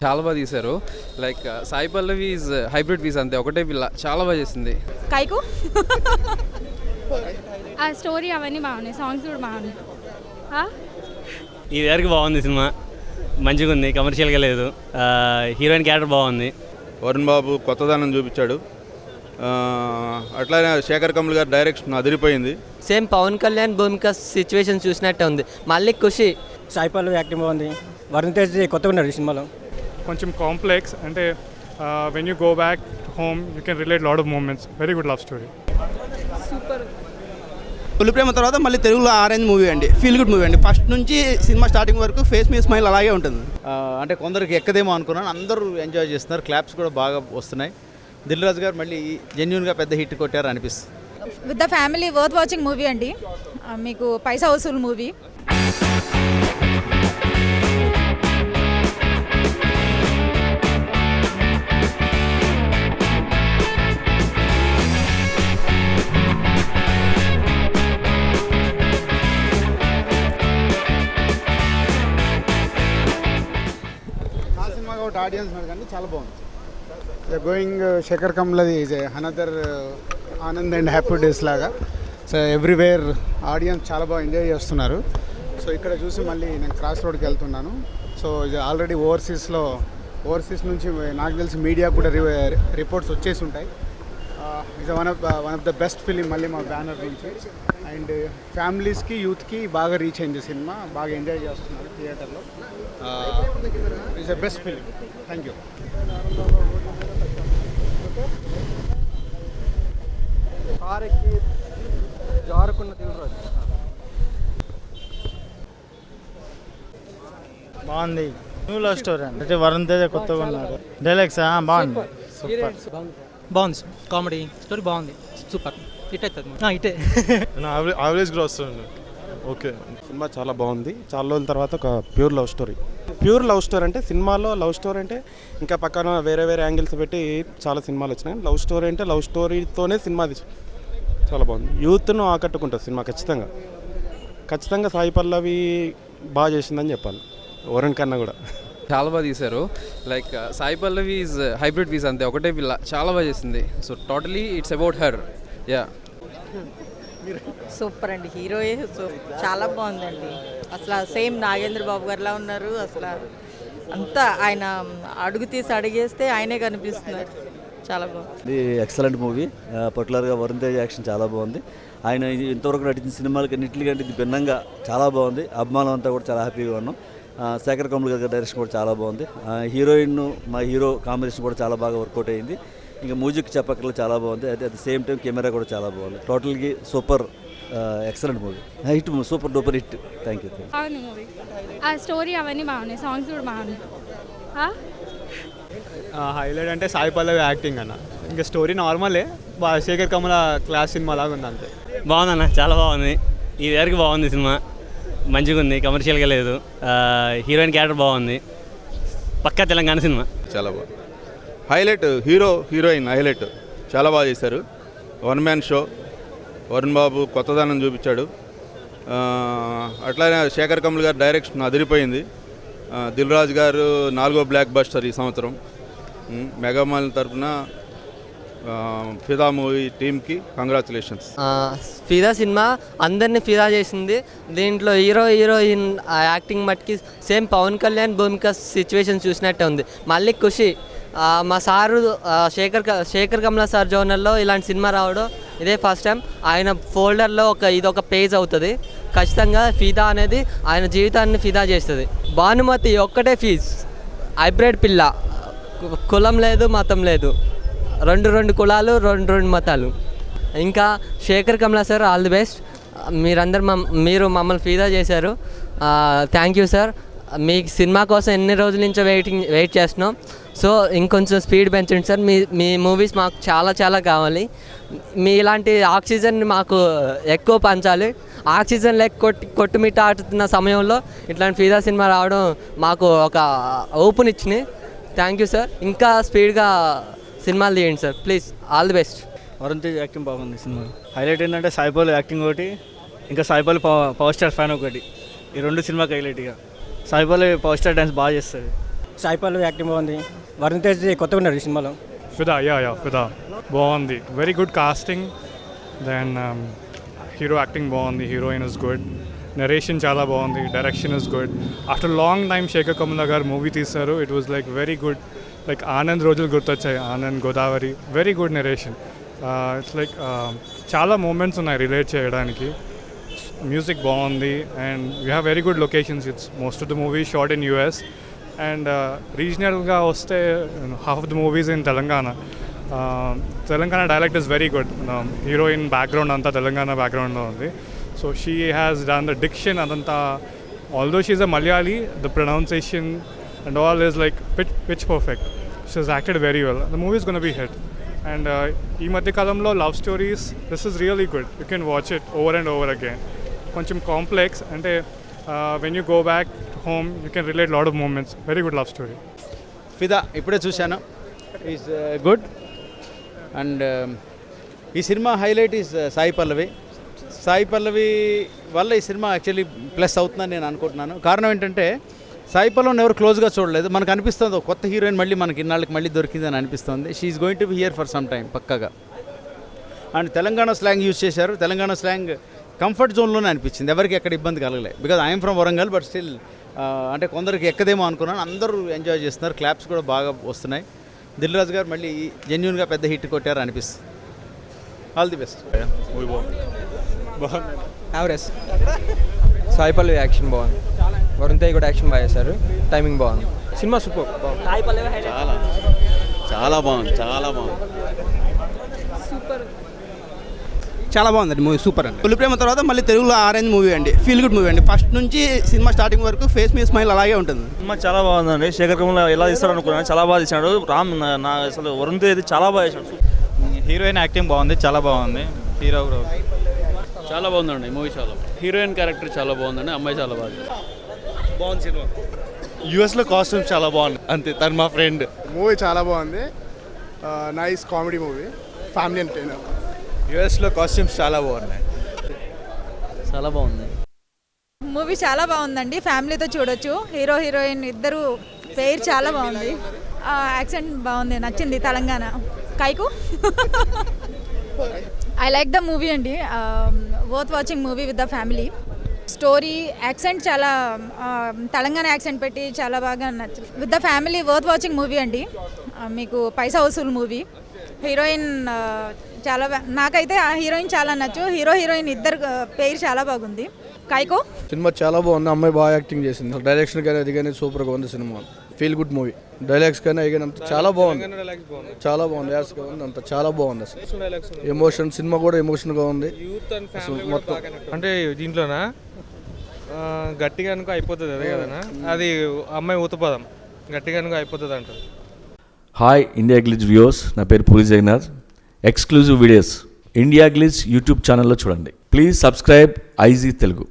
చాలా బాగా తీశారు. Like Sai Pallavi is hybrid piece, అంతే ఒకటే పిల్ల, చాలా బాగా చేసింది. కైకు ఆ స్టోరీ అవన్నీ బాగున్నాయి, సాంగ్స్ కూడా బాగున్నాయి. ఈ వేరికి బాగుంది సినిమా, మంచిగా ఉంది, కమర్షియల్గా లేదు. హీరోయిన్ క్యారెక్టర్ బాగుంది. వరుణ్ బాబు కొత్తదనం చూపించాడు. అట్లానే శేఖర్ కమల్ గారి డైరెక్షన్ అదిరిపోయింది. సేమ్ పవన్ కళ్యాణ్ భూమిక సిచ్యువేషన్ చూసినట్టే ఉంది. మళ్ళీ ఖుషి. సాయి పల్లవి యాక్టింగ్ బాగుంది. వరుణ్ తేజ్ కొత్తగా ఉన్నాడు ఈ సినిమాలో. కొంచెం కాంప్లెక్స్, అంటే when you go back home you can relate lot of moments. Very good love story. తొలి ప్రేమ తర్వాత మళ్ళీ తెలుగులో ఆరెంజ్ మూవీ అండి. ఫీల్ గుడ్ మూవీ అండి. ఫస్ట్ నుంచి సినిమా స్టార్టింగ్ వరకు ఫేస్ మీ స్మైల్ అలాగే ఉంటుంది. అంటే కొందరికి ఎక్కదేమో అనుకున్నాను, అందరూ ఎంజాయ్ చేస్తున్నారు, క్లాప్స్ కూడా బాగా వస్తున్నాయి. దిల్ రాజు గారు మళ్ళీ జెన్యున్గా పెద్ద హిట్ కొట్టారు అనిపిస్తుంది. With the family worth watching movie అండి. మీకు పైసా వసూలు మూవీ. ఆ సినిమా ఒకటి ఆడియన్స్ కానీ చాలా బాగుంది. గోయింగ్ శేఖర్ కమ్లది is another Anand and Happy Days లాగా. సో ఎవ్రీవేర్ ఆడియన్స్ చాలా బాగా ఎంజాయ్ చేస్తున్నారు. సో ఇక్కడ చూసి మళ్ళీ నేను క్రాస్ రోడ్కి వెళ్తున్నాను. సో ఇది ఆల్రెడీ ఓవర్సీస్ నుంచి నాకు తెలిసి మీడియా కూడా రిపోర్ట్స్ వచ్చేసి ఉంటాయి. ఇది one of the best film మళ్ళీ మా బ్యానర్ నుంచి. అండ్ ఫ్యామిలీస్కి యూత్కి బాగా రీచ్ అయింది సినిమా. బాగా ఎంజాయ్ చేస్తున్నారు థియేటర్లో. It's the best film. Thank you. కారెక్కి జారుకున్న దిల్రాజు బాగుంది. న్యూ లవ్ స్టోరీ అంటే వరుణ్ తేజ్ కొత్తగా ఉన్నాడు. డైలాగ్స్ బాగుంది, సూపర్ బాగుంది. కామెడీ స్టోరీ బాగుంది, సూపర్ హిట్ అవుతుంది. హిటే యావరేజ్గా వస్తుంది. ఓకే, సినిమా చాలా బాగుంది. చాలా రోజుల తర్వాత ఒక pure love story. Pure love story అంటే సినిమాలో లవ్ స్టోరీ అంటే ఇంకా పక్కన వేరే వేరే యాంగిల్స్ పెట్టి చాలా సినిమాలు వచ్చినాయి. లవ్ స్టోరీ అంటే లవ్ స్టోరీతోనే సినిమా చాలా బాగుంది. యూత్ను ఆకట్టుకుంటుంది సినిమా. ఖచ్చితంగా సాయి పల్లవి బాగా చేసిందని చెప్పాలి, వరుణ్ కన్నా కూడా. చాలా బాగా తీశారు. Like Sai Pallavi is hybrid piece, అంతే ఒకటే పిల్ల, చాలా బాగా చేసింది. So totally it's about her. Yeah, super అండి. హీరోయే చాలా బాగుందండి. అసలు సేమ్ నాగేంద్ర బాబు గారిలా ఉన్నారు. అసలు అంతా ఆయన అడుగు తీసి అడిగేస్తే ఆయనే కనిపిస్తున్నారు. చాలా బాగుంది. ఇది ఎక్సలెంట్ మూవీ. పర్టికులర్గా వరుణ్ తేజ్ యాక్షన్ చాలా బాగుంది. ఆయన ఇంతవరకు నటించిన సినిమాలకి అన్నింటికంటే ఇది భిన్నంగా చాలా బాగుంది. అభిమానం అంతా కూడా చాలా హ్యాపీగా ఉన్నాం. శేఖర్ కమల్ గారి డైరెక్షన్ కూడా చాలా బాగుంది. హీరోయిన్ మా హీరో కాంబినేషన్ కూడా చాలా బాగా వర్కౌట్ అయింది. ఇంకా మ్యూజిక్ చెప్పక్కర్లో చాలా బాగుంది. At the same time camera కూడా చాలా బాగుంది. టోటల్గా super excellent movie. Hit, super duper hit. Thank you. అవును మూవీ, ఆ స్టోరీ అవన్నీ బాగున్నాయి, సాంగ్స్ కూడా బాగున్నాయి. హైలైట్ అంటే సాయి పల్లవి యాక్టింగ్ అన్న. ఇంకా స్టోరీ నార్మలే, శేఖర్ కమల క్లాస్ సినిమా లాగా ఉంది అంతే. బాగుందన్న, చాలా బాగుంది. ఈ వేరికి బాగుంది సినిమా, మంచిగా ఉంది, కమర్షియల్గా లేదు. హీరోయిన్ క్యారెక్టర్ బాగుంది, పక్కా తెలంగాణ సినిమా. చాలా బాగుంది. హైలైట్ హీరోయిన్ హైలైట్ చాలా బాగా చేశారు. One man show. Varun Babu కొత్తదనం చూపించాడు. అట్లానే శేఖర్ కమల్ గారి డైరెక్షన్ అదిరిపోయింది. దిల్ రాజు గారు 4వ బ్లాక్ బస్టర్ ఈ సంవత్సరం. మెగామాల్ తరఫున ఫిదా మూవీ టీమ్కి కంగ్రాచులేషన్స్. ఫిదా సినిమా అందరినీ ఫిదా చేసింది. దీంట్లో హీరోయిన్ యాక్టింగ్ మట్టికి సేమ్ పవన్ కళ్యాణ్ భూమిక సిచ్యువేషన్ చూసినట్టే ఉంది. మళ్ళీ ఖుషి. మా సారు శేఖర్ కమల సార్ జోనర్లో ఇలాంటి సినిమా రావడం ఇదే ఫస్ట్ టైం. ఆయన ఫోల్డర్లో ఇదొక పేజ్ అవుతుంది. ఖచ్చితంగా ఫిదా అనేది ఆయన జీవితాన్ని ఫిదా చేస్తుంది. భానుమతి ఒక్కటే ఫీజ్, హైబ్రిడ్ పిల్ల, కులం లేదు మతం లేదు, రెండు కులాలు రెండు మతాలు. ఇంకా Sekhar Kammula sir all the best. మీరు మమ్మల్ని ఫిదా చేశారు. Thank you sir. Me cinema కోసం ఎన్ని రోజుల నుంచో వెయిట్ చేస్తున్నాం. సో ఇంకొంచెం స్పీడ్ పెంచండి సార్. మీ మూవీస్ మాకు చాలా చాలా కావాలి. మీ ఇలాంటి ఆక్సిజన్ని మాకు ఎక్కువ పంచాలి. ఆక్సిజన్ లెక్క కొట్టుమిట్ట ఆడుతున్న సమయంలో ఇట్లాంటి ఫిదా సినిమా రావడం మాకు ఒక ఊపునిచ్చినాయి. Thank you sir. ఇంకా స్పీడ్గా సినిమాలు తీయండి sir please. All the best. Varun Tej acting బాగుంది సినిమా. హైలైట్ ఏంటంటే సాయి పల్లవి యాక్టింగ్ ఒకటి, ఇంకా Sai Pallavi power star fan ఒకటి. ఈ రెండు సినిమాకి హైలైట్గా. Sai Pallavi power star dance బాగా చేస్తుంది. సాయి పల్లవి యాక్టింగ్ బాగుంది. వరుణ్ తేజ్ కొత్తగా ఉన్నాడు ఈ సినిమాలో. ఫిదా ఫిదా బాగుంది. Very good casting. Then hero acting బాగుంది. Heroine is good. నరేషన్ చాలా బాగుంది. Direction is good. After long time Sekhar Kamala garu movie తీశారు. It was like very good. Like Anand రోజులు గుర్తొచ్చాయి. Anand, Godavari. Very good narration. It's like చాలా మూమెంట్స్ ఉన్నాయి రిలేట్ చేయడానికి. మ్యూజిక్ బాగుంది. And we have very good locations. It's most of the movie shot in US. And రీజనల్గా వస్తే half of the movies in Telangana. Telangana dialect is very good. Heroine background అంతా తెలంగాణ బ్యాక్గ్రౌండ్లో ఉంది. So she has done the diction adanta, although she's a Malayali, the pronunciation and all is like pitch perfect. She has acted very well. The movie is going to be hit. And ee madhya kalamlo love stories, this is really good. You can watch it over and over again. Koncham complex, and when you go back home you can relate a lot of moments. Very good love story. ఫిదా ఇప్పుడే చూశాను. Is good. And ఈ cinema highlight is Sai Pallavi. Sai Pallavi వల్ల ఈ cinema actually plus అవుతుందని నేను అనుకుంటున్నాను. కారణం ఏంటంటే సాయి పల్లవిని ఎవరు క్లోజ్గా చూడలేదు. మనకు అనిపిస్తుంది కొత్త హీరోయిన్ మళ్ళీ మనకి ఇన్నాళ్ళకి మళ్ళీ దొరికిందని అనిపిస్తుంది. She is going to be here for some time పక్కాగా. అండ్ తెలంగాణ స్లాంగ్ యూజ్ చేశారు. తెలంగాణ స్లాంగ్ కంఫర్ట్ జోన్లోనే అనిపించింది. ఎవరికి ఎక్కడ ఇబ్బంది కలగలే. Because I'm from Warangal, but still అంటే కొందరికి ఎక్కదేమో అనుకున్నాను. అందరూ ఎంజాయ్ చేస్తున్నారు. క్లాప్స్ కూడా బాగా వస్తున్నాయి. దిల్ రాజు గారు మళ్ళీ జెన్యూన్గా పెద్ద హిట్ కొట్టారు అనిపిస్తుంది. All the best. Average. Sai Pallavi action బాగుంది. వరుణ్ తేజ్ కూడా యాక్షన్ బాగా చేశారు. టైమింగ్ బాగుంది. Cinema super. చాలా చాలా బాగుంది. చాలా బాగుంది. చాలా బాగుందండి మూవీ. సూపర్ అండి. తొలి ప్రేమ తర్వాత మళ్ళీ తెలుగులో ఆరెంజ్ మూవీ అండి. ఫీల్ గుడ్ మూవీ అండి. ఫస్ట్ నుంచి సినిమా స్టార్టింగ్ వరకు ఫేస్ మీ స్మైల్ అలాగే ఉంటుంది. సినిమా చాలా బాగుందండి. శేఖర్ కమల ఎలా తీస్తారు అనుకున్నాను. చాలా బాగా తీసాడు. నా అసలు వరుణ్ తేజ్ చాలా బాగా చేశాడు. హీరోయిన్ యాక్టింగ్ బాగుంది. చాలా బాగుంది. హీరో కూడా చాలా బాగుందండి మూవీ. చాలా హీరోయిన్ క్యారెక్టర్ చాలా బాగుందండి. అమ్మాయి చాలా బాగుంది. బాగుంది సినిమా. యూఎస్లో కాస్ట్యూమ్స్ చాలా బాగుంది. అంతే, తను మా ఫ్రెండ్. మూవీ చాలా బాగుంది. Nice comedy movie. Family entertainer. యూఎస్లో కాస్ట్యూమ్స్ చాలా బాగున్నాయి. చాలా బాగుంది మూవీ. చాలా బాగుందండి. ఫ్యామిలీతో చూడొచ్చు. హీరో హీరోయిన్ ఇద్దరు పేరు చాలా బాగుంది. యాక్సెంట్ బాగుంది. నచ్చింది. తెలంగాణ కైకు. ఐ లైక్ ద మూవీ అండి. Worth watching movie with the family. Story, accent చాలా తెలంగాణ యాక్సెంట్ పెట్టి చాలా బాగా నచ్చింది. With the family worth watching movie అండి. మీకు పైసా వసూలు మూవీ. హీరోయిన్ చాలా నాకైతే ఆ హీరోయిన్ చాలా నచ్చు. హీరో హీరోయిన్ ఇద్దరు పేరు చాలా బాగుంది. కైకో. సినిమా చాలా బాగుంది. అమ్మాయి బాగా యాక్టింగ్ చేసింది. డైరెక్షన్ కానీ అది కానీ సూపర్గా ఉంది cinema. Feel good movie. Dialogues కానీ అయ్యానంత చాలా బాగుంది. చాలా బాగుంది. యాస్గా ఉంది. అంత చాలా బాగుంది. అసలు ఎమోషన్, సినిమా కూడా ఎమోషన్గా ఉంది మొత్తం. అంటే దీంట్లోనా గట్టిగా అనుకో అయిపోతుంది అదే కదనా. అది అమ్మాయి ఊతపదం. గట్టిగా అనుకో అయిపోతుంది అంటారు. హాయ్ ఇండియా గ్లిజ్ వ్యూవర్స్, నా పేరు Puri Jagannath. Exclusive videos IndiaGlitz YouTube ఛానల్లో చూడండి. Please subscribe IG Telugu.